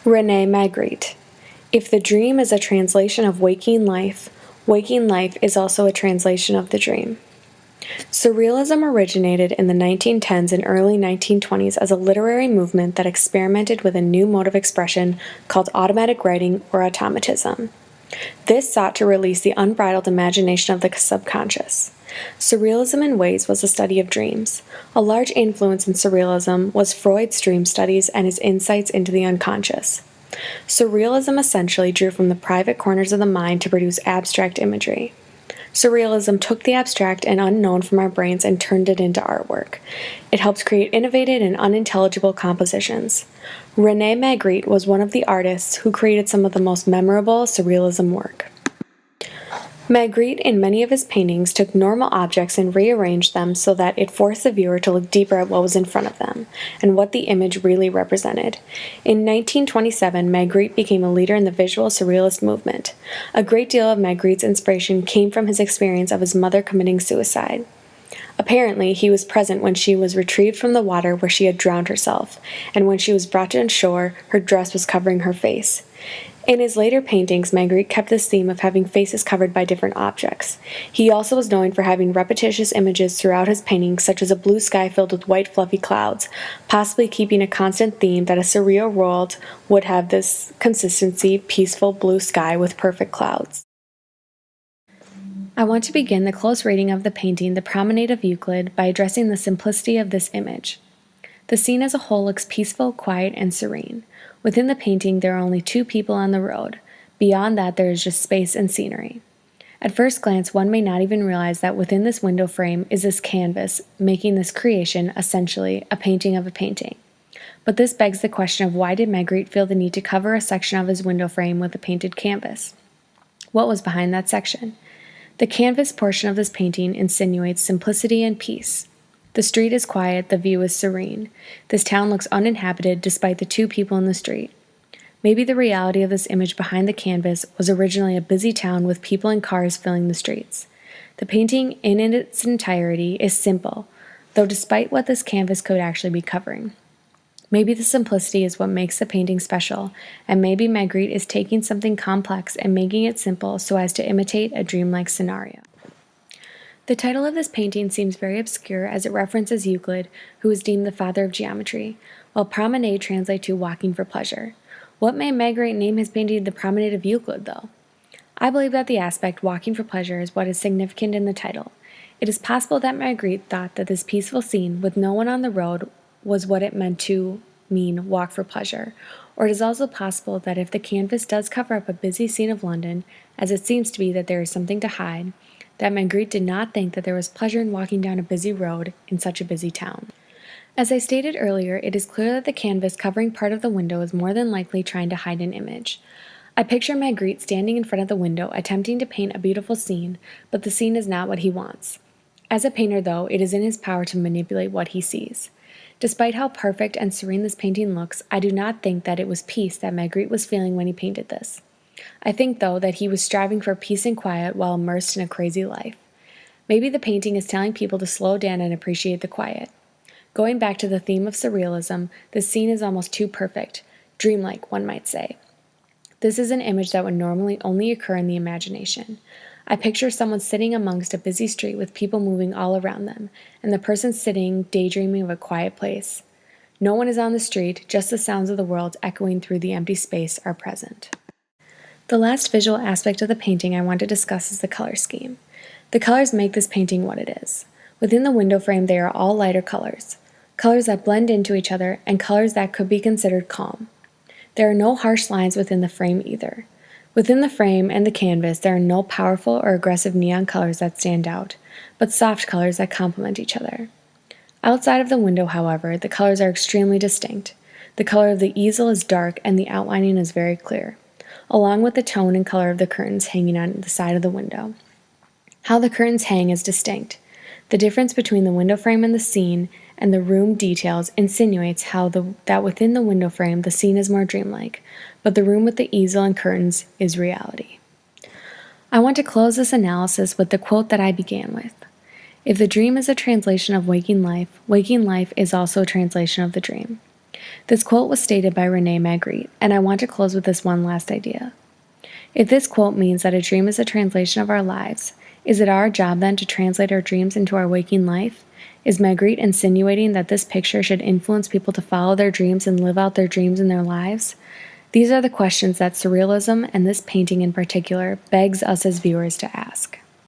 Rene Magritte. If the dream is a translation of waking life is also a translation of the dream. Surrealism originated in the 1910s and early 1920s as a literary movement that experimented with a new mode of expression called automatic writing or automatism. This sought to release the unbridled imagination of the subconscious. Surrealism in ways was the study of dreams. A large influence in surrealism was Freud's dream studies and his insights into the unconscious. Surrealism essentially drew from the private corners of the mind to produce abstract imagery. Surrealism took the abstract and unknown from our brains and turned it into artwork. It helped create innovative and unintelligible compositions. Rene Magritte was one of the artists who created some of the most memorable surrealism work. Magritte, in many of his paintings, took normal objects and rearranged them so that it forced the viewer to look deeper at what was in front of them and what the image really represented. In 1927, Magritte became a leader in the visual surrealist movement. A great deal of Magritte's inspiration came from his experience of his mother committing suicide. Apparently, he was present when she was retrieved from the water where she had drowned herself, and when she was brought to shore, her dress was covering her face. In his later paintings, Magritte kept this theme of having faces covered by different objects. He also was known for having repetitious images throughout his paintings, such as a blue sky filled with white fluffy clouds, possibly keeping a constant theme that a surreal world would have this consistency, peaceful blue sky with perfect clouds. I want to begin the close reading of the painting The Promenade of Euclid by addressing the simplicity of this image. The scene as a whole looks peaceful, quiet, and serene. Within the painting, there are only two people on the road. Beyond that, there is just space and scenery. At first glance, one may not even realize that within this window frame is this canvas, making this creation, essentially, a painting of a painting. But this begs the question of why did Magritte feel the need to cover a section of his window frame with a painted canvas? What was behind that section? The canvas portion of this painting insinuates simplicity and peace. The street is quiet, the view is serene. This town looks uninhabited despite the two people in the street. Maybe the reality of this image behind the canvas was originally a busy town with people and cars filling the streets. The painting in its entirety is simple, though despite what this canvas could actually be covering. Maybe the simplicity is what makes the painting special, and maybe Magritte is taking something complex and making it simple so as to imitate a dreamlike scenario. The title of this painting seems very obscure as it references Euclid, who is deemed the father of geometry, while promenade translates to walking for pleasure. What made Magritte name his painting The Promenade of Euclid, though? I believe that the aspect walking for pleasure is what is significant in the title. It is possible that Magritte thought that this peaceful scene with no one on the road was what it meant to mean walk for pleasure, or it is also possible that if the canvas does cover up a busy scene of London, as it seems to be that there is something to hide, that Magritte did not think that there was pleasure in walking down a busy road in such a busy town. As I stated earlier, it is clear that the canvas covering part of the window is more than likely trying to hide an image. I picture Magritte standing in front of the window attempting to paint a beautiful scene, but the scene is not what he wants. As a painter, though, it is in his power to manipulate what he sees. Despite how perfect and serene this painting looks, I do not think that it was peace that Magritte was feeling when he painted this. I think, though, that he was striving for peace and quiet while immersed in a crazy life. Maybe the painting is telling people to slow down and appreciate the quiet. Going back to the theme of surrealism, this scene is almost too perfect, dreamlike, one might say. This is an image that would normally only occur in the imagination. I picture someone sitting amongst a busy street with people moving all around them, and the person sitting daydreaming of a quiet place. No one is on the street, just the sounds of the world echoing through the empty space are present. The last visual aspect of the painting I want to discuss is the color scheme. The colors make this painting what it is. Within the window frame, they are all lighter colors that blend into each other, and colors that could be considered calm. There are no harsh lines within the frame either. Within the frame and the canvas, there are no powerful or aggressive neon colors that stand out, but soft colors that complement each other. Outside of the window, however, the colors are extremely distinct. The color of the easel is dark and the outlining is very clear, along with the tone and color of the curtains hanging on the side of the window. How the curtains hang is distinct. The difference between the window frame and the scene and the room details insinuates that within the window frame the scene is more dreamlike, but the room with the easel and curtains is reality. I want to close this analysis with the quote that I began with. If the dream is a translation of waking life is also a translation of the dream. This quote was stated by Rene Magritte, and I want to close with this one last idea. If this quote means that a dream is a translation of our lives, is it our job then to translate our dreams into our waking life? Is Magritte insinuating that this picture should influence people to follow their dreams and live out their dreams in their lives? These are the questions that surrealism, and this painting in particular, begs us as viewers to ask.